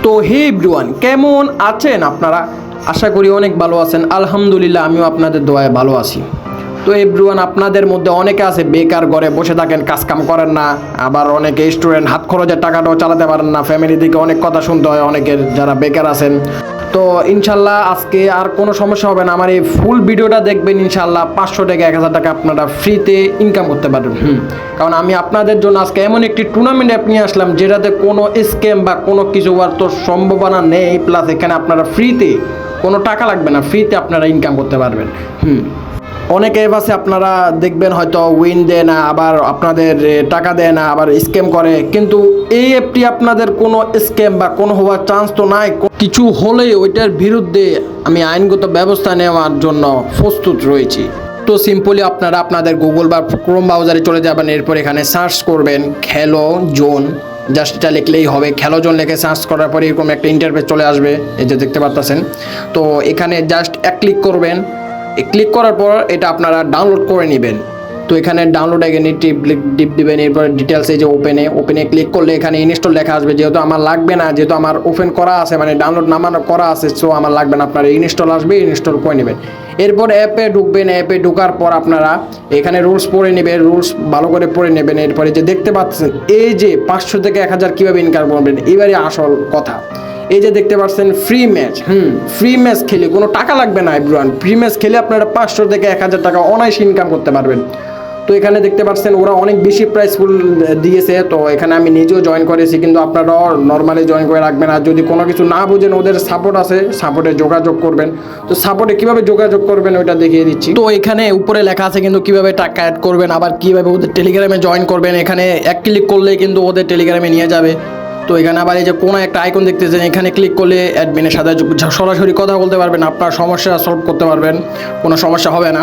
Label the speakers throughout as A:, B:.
A: তো হে এভরিওয়ান, কেমন আছেন আপনারা? আশা করি অনেক ভালো আছেন। আলহামদুলিল্লাহ, আমিও আপনাদের দোয়ায় ভালো আছি। তো এভরিওয়ান, আপনাদের মধ্যে অনেকে আছে বেকার, ঘরে বসে থাকেন, কাজকাম করেন না। আবার অনেকে স্টুডেন্ট, হাত খরচের টাকাটাও চালাতে পারেন না। ফ্যামিলি থেকে অনেক কথা শুনতে হয় অনেকের, যারা বেকার আছেন। তো ইনশাল্লাহ আজকে আর কোনো সমস্যা হবে না। আমার এই ফুল ভিডিওটা দেখবেন, ইনশাল্লাহ 500 টাকা 1000 টাকা আপনারা ফ্রিতে ইনকাম করতে পারবেন। কারণ আমি আপনাদের জন্য আজকে এমন একটি টুর্নামেন্ট অ্যাপ নিয়ে আসলাম যেটাতে কোনো স্ক্যাম বা কোনো কিছু হওয়ার তো সম্ভাবনা নেই। প্লাস এখানে আপনারা ফ্রিতে, কোনো টাকা লাগবে না, ফ্রিতে আপনারা ইনকাম করতে পারবেন। অনেক অ্যাপ আছে, আপনারা দেখবেন হয়তো উইন দেয় না, আবার আপনাদের টাকা দেয় না, আবার স্ক্যাম করে। কিন্তু এই অ্যাপটি আপনাদের কোনো স্ক্যাম বা কোনো হওয়ার চান্স তো নাই। কিছু হলে ওইটার বিরুদ্ধে আমি আইনগত ব্যবস্থা নেওয়ার জন্য প্রস্তুত রয়েছি। তো সিম্পলি আপনারা আপনাদের গুগল বা ক্রোম ব্রাউজারে চলে যাবেন। এরপর এখানে সার্চ করবেন খেলো জোন। জাস্ট এটা লিখলেই হবে, খেলো জোন লিখে সার্চ করার পরে এরকম একটা ইন্টারফেস চলে আসবে, এই যে দেখতে পাচ্ছেন। তো এখানে জাস্ট এক ক্লিক করবেন। ক্লিক করার পর এটা আপনারা ডাউনলোড করে নেবেন। তো এখানে ডাউনলোড আইকনে টিপ দিবেন। এরপর ডিটেলস, এই যে ওপেনে ক্লিক করলে এখানে ইনস্টল লেখা আসবে। যেহেতু আমার লাগবে না, যেহেতু আমার ওপেন করা আছে, মানে ডাউনলোড নামানো করা আছে, সো আমার লাগবে না। আপনারা ইনস্টল আসবে, ইনস্টল করে নেবেন। এরপর অ্যাপে ঢুকবেন। অ্যাপে ঢোকার পর আপনারা এখানে রুলস পড়ে নেবেন, রুলস ভালো করে পড়ে নেবেন। এরপরে যে দেখতে পাচ্ছেন, এই যে 500 থেকে 1000 কীভাবে ইনকাম করবেন, এবারে আসল কথা। এই যে দেখতে পাচ্ছেন ফ্রি ম্যাচ, ফ্রি ম্যাচ খেলে কোনো টাকা লাগবে না এভরিওয়ান। ফ্রি ম্যাচ খেলে আপনারা 500 থেকে 1000 টাকা অনায়াসে ইনকাম করতে পারবেন। তো এখানে দেখতে পাচ্ছেন ওরা অনেক বেশি প্রাইস ফুল দিয়েছে। তো এখানে আমি নিজেও জয়েন করেছি, কিন্তু আপনারাও নর্মালি জয়েন করে রাখবেন। আর যদি কোনো কিছু না বুঝেন, ওদের সাপোর্ট আছে, সাপোর্টে যোগাযোগ করবেন। তো সাপোর্টে কীভাবে যোগাযোগ করবেন ওইটা দেখিয়ে দিচ্ছি। তো এখানে উপরে লেখা আছে কিন্তু কীভাবে টাকা অ্যাড করবেন, আবার কীভাবে ওদের টেলিগ্রামে জয়েন করবেন। এখানে এক ক্লিক করলে কিন্তু ওদের টেলিগ্রামে নিয়ে যাবে। তো এখানে আবার এই যে কোনো একটা আইকন দেখতেছেন, এখানে ক্লিক করলে অ্যাডমিনের সাথে সরাসরি কথা বলতে পারবেন, আপনার সমস্যা সলভ করতে পারবেন, কোনো সমস্যা হবে না।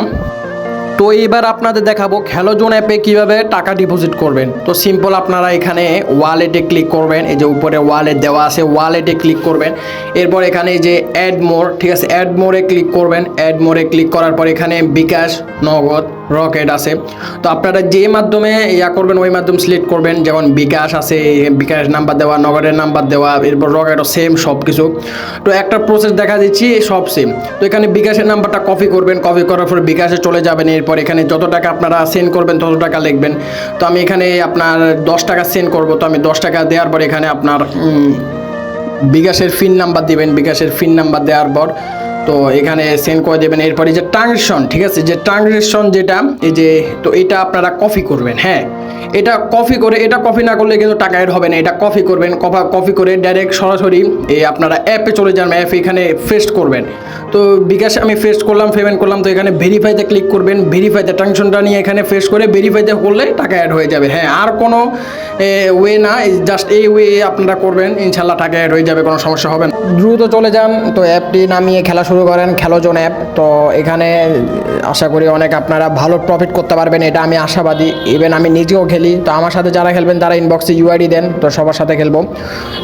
A: তো এবার আপনাদের দেখাবো খেলো জোন অ্যাপে কীভাবে টাকা ডিপোজিট করবেন। তো সিম্পল, আপনারা এখানে ওয়ালেটে ক্লিক করবেন। এই যে উপরে ওয়ালেট দেওয়া আছে, ওয়ালেটে ক্লিক করবেন। এরপর এখানে এই যে অ্যাড মোর, ঠিক আছে, অ্যাড মোরে ক্লিক করবেন। অ্যাড মোরে ক্লিক করার পর এখানে বিকাশ, নগদ, রকেট আছে। তো আপনারা যে মাধ্যমে করবেন ওই মাধ্যম সিলেক্ট করবেন। যেমন বিকাশ আছে, বিকাশ নাম্বার দেওয়া, নগদের নাম্বার দেওয়া, এরপর রকেটও সেম সব কিছু। তো একটা প্রসেস দেখা দিচ্ছি, সব সেম। তো এখানে বিকাশের নাম্বারটা কপি করবেন, কপি করার পর বিকাশে চলে যাবেন। এরপর এখানে যত টাকা আপনারা সেন্ড করবেন তত টাকা লিখবেন। তো আমি এখানে আপনার 10 টাকা সেন্ড করব। তো আমি 10 টাকা দেওয়ার পর এখানে আপনার বিকাশের পিন নাম্বার দিবেন। বিকাশের পিন নাম্বার দেওয়ার পর তো এখানে সেন্ড করে দেবেন। এরপরে যে ট্রানজেকশন, ঠিক আছে, যে ট্রানজেকশন যেটা, এই যে, তো এটা আপনারা কপি করবেন। হ্যাঁ, এটা কপি করে, এটা কপি না করলে কিন্তু টাকা এড হবে না। এটা কপি করবেন, কপি করে ডাইরেক্ট সরাসরি আপনারা অ্যাপে চলে যান। অ্যাপে এখানে পেস্ট করবেন। তো বিকাশে আমি পেস্ট করলাম, পেমেন্ট করলাম। তো এখানে ভেরিফাইতে ক্লিক করবেন। ভেরিফাইতে ট্রানজেকশনটা নিয়ে এখানে পেস্ট করে ভেরিফাইতে করলে টাকা অ্যাড হয়ে যাবে। হ্যাঁ, আর কোনো ওয়ে না, জাস্ট এই ওয়ে আপনারা করবেন, ইনশাল্লাহ টাকা অ্যাড হয়ে যাবে, কোনো সমস্যা হবে না। দ্রুত চলে যান, তো অ্যাপটি নামিয়ে খেলা শুরু করেন, খেলো জোন অ্যাপ। তো এখানে আশা করি অনেক আপনারা ভালো প্রফিট করতে পারবেন, এটা আমি আশাবাদী। ইভেন আমি নিজেও খেলি। তো আমার সাথে যারা খেলবেন তারা ইনবক্সে ইউআইডি দেন, তো সবার সাথে খেলবো।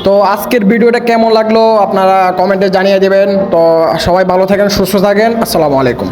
A: তো আজকের ভিডিওটা কেমন লাগলো আপনারা কমেন্টে জানিয়ে দেবেন। তো সবাই ভালো থাকেন, সুস্থ থাকেন। আসসালামু আলাইকুম।